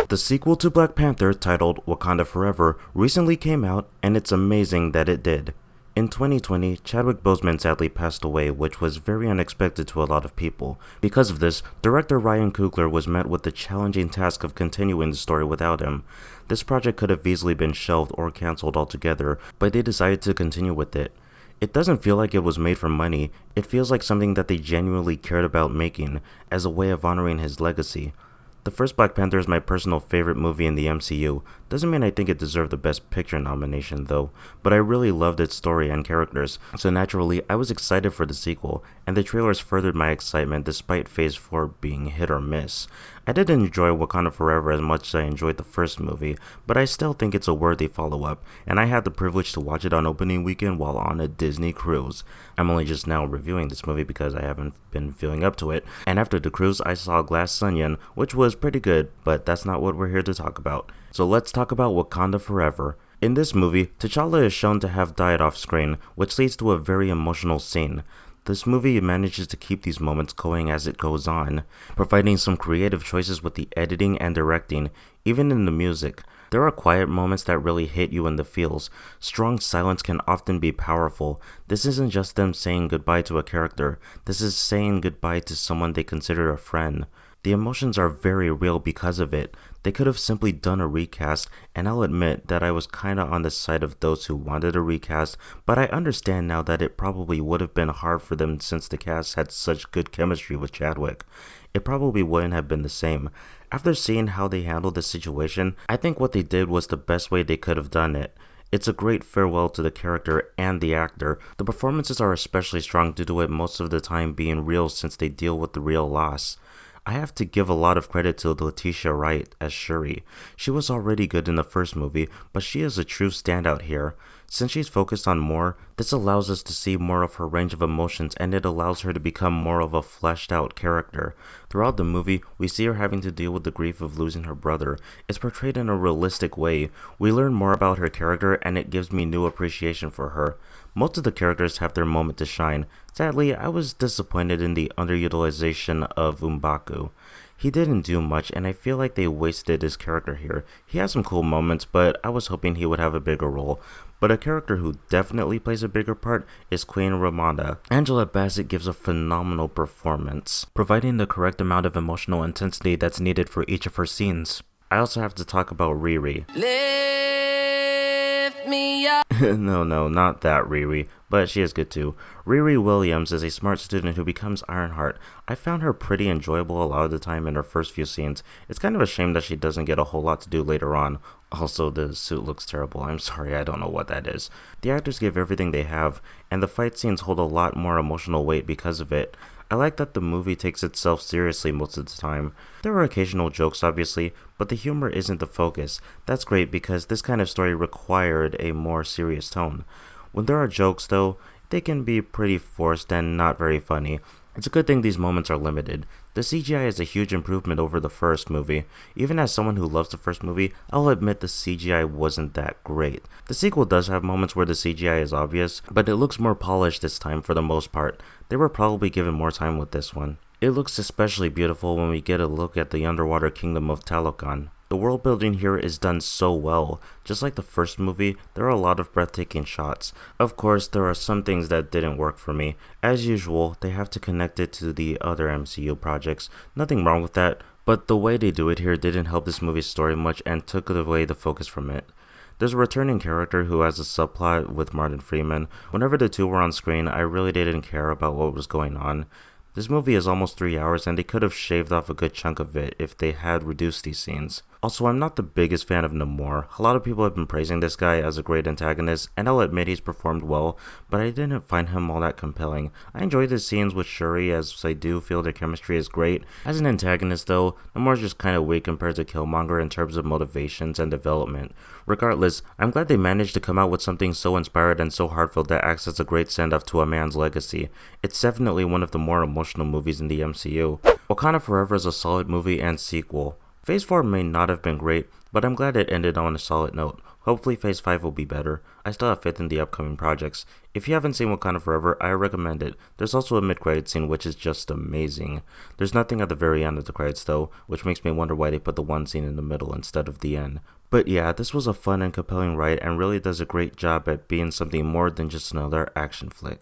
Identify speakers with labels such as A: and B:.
A: The sequel to Black Panther, titled Wakanda Forever, recently came out, and it's amazing that it did. In 2020, Chadwick Boseman sadly passed away, which was very unexpected to a lot of people. Because of this, director Ryan Coogler was met with the challenging task of continuing the story without him. This project could have easily been shelved or cancelled altogether, but they decided to continue with it. It doesn't feel like it was made for money, it feels like something that they genuinely cared about making, as a way of honoring his legacy. The first Black Panther is my personal favorite movie in the MCU. Doesn't mean I think it deserved the Best Picture nomination though, but I really loved its story and characters, so naturally I was excited for the sequel, and the trailers furthered my excitement despite Phase 4 being hit or miss. I didn't enjoy Wakanda Forever as much as I enjoyed the first movie, but I still think it's a worthy follow-up, and I had the privilege to watch it on opening weekend while on a Disney cruise. I'm only just now reviewing this movie because I haven't been feeling up to it, and after the cruise I saw Glass Onion, which was pretty good, but that's not what we're here to talk about. So let's talk about Wakanda Forever. In this movie, T'Challa is shown to have died off screen, which leads to a very emotional scene. This movie manages to keep these moments going as it goes on, providing some creative choices with the editing and directing, even in the music. There are quiet moments that really hit you in the feels. Strong silence can often be powerful. This isn't just them saying goodbye to a character, this is saying goodbye to someone they consider a friend. The emotions are very real because of it. They could have simply done a recast, and I'll admit that I was kinda on the side of those who wanted a recast, but I understand now that it probably would have been hard for them since the cast had such good chemistry with Chadwick. It probably wouldn't have been the same. After seeing how they handled the situation, I think what they did was the best way they could have done it. It's a great farewell to the character and the actor. The performances are especially strong due to it most of the time being real since they deal with the real loss. I have to give a lot of credit to Letitia Wright as Shuri. She was already good in the first movie, but she is a true standout here. Since she's focused on more, this allows us to see more of her range of emotions, and it allows her to become more of a fleshed out character. Throughout the movie, we see her having to deal with the grief of losing her brother. It's portrayed in a realistic way. We learn more about her character, and it gives me new appreciation for her. Most of the characters have their moment to shine. Sadly, I was disappointed in the underutilization of Umbaku. He didn't do much, and I feel like they wasted his character here. He has some cool moments, but I was hoping he would have a bigger role. But a character who definitely plays a bigger part is Queen Ramonda. Angela Bassett gives a phenomenal performance, providing the correct amount of emotional intensity that's needed for each of her scenes. I also have to talk about Riri.
B: Lift me up.
A: No, not that Riri, but she is good too. Riri Williams is a smart student who becomes Ironheart. I found her pretty enjoyable a lot of the time in her first few scenes. It's kind of a shame that she doesn't get a whole lot to do later on. Also, the suit looks terrible. I'm sorry, I don't know what that is. The actors give everything they have, and the fight scenes hold a lot more emotional weight because of it. I like that the movie takes itself seriously most of the time. There are occasional jokes obviously, but the humor isn't the focus. That's great because this kind of story required a more serious tone. When there are jokes though, they can be pretty forced and not very funny. It's a good thing these moments are limited. The CGI is a huge improvement over the first movie. Even as someone who loves the first movie, I'll admit the CGI wasn't that great. The sequel does have moments where the CGI is obvious, but it looks more polished this time for the most part. They were probably given more time with this one. It looks especially beautiful when we get a look at the underwater kingdom of Talokan. The world building here is done so well. Just like the first movie, there are a lot of breathtaking shots. Of course, there are some things that didn't work for me. As usual, they have to connect it to the other MCU projects. Nothing wrong with that, but the way they do it here didn't help this movie's story much and took away the focus from it. There's a returning character who has a subplot with Martin Freeman. Whenever the two were on screen, I really didn't care about what was going on. This movie is almost 3 hours and they could have shaved off a good chunk of it if they had reduced these scenes. Also, I'm not the biggest fan of Namor. A lot of people have been praising this guy as a great antagonist, and I'll admit he's performed well, but I didn't find him all that compelling. I enjoyed the scenes with Shuri as I do feel their chemistry is great. As an antagonist though, Namor's just kinda weak compared to Killmonger in terms of motivations and development. Regardless, I'm glad they managed to come out with something so inspired and so heartfelt that acts as a great send-off to a man's legacy. It's definitely one of the more emotional movies in the MCU. Wakanda Forever is a solid movie and sequel. Phase 4 may not have been great, but I'm glad it ended on a solid note. Hopefully Phase 5 will be better. I still have faith in the upcoming projects. If you haven't seen Wakanda Forever, I recommend it. There's also a mid-credit scene which is just amazing. There's nothing at the very end of the credits though, which makes me wonder why they put the one scene in the middle instead of the end. But yeah, this was a fun and compelling ride and really does a great job at being something more than just another action flick.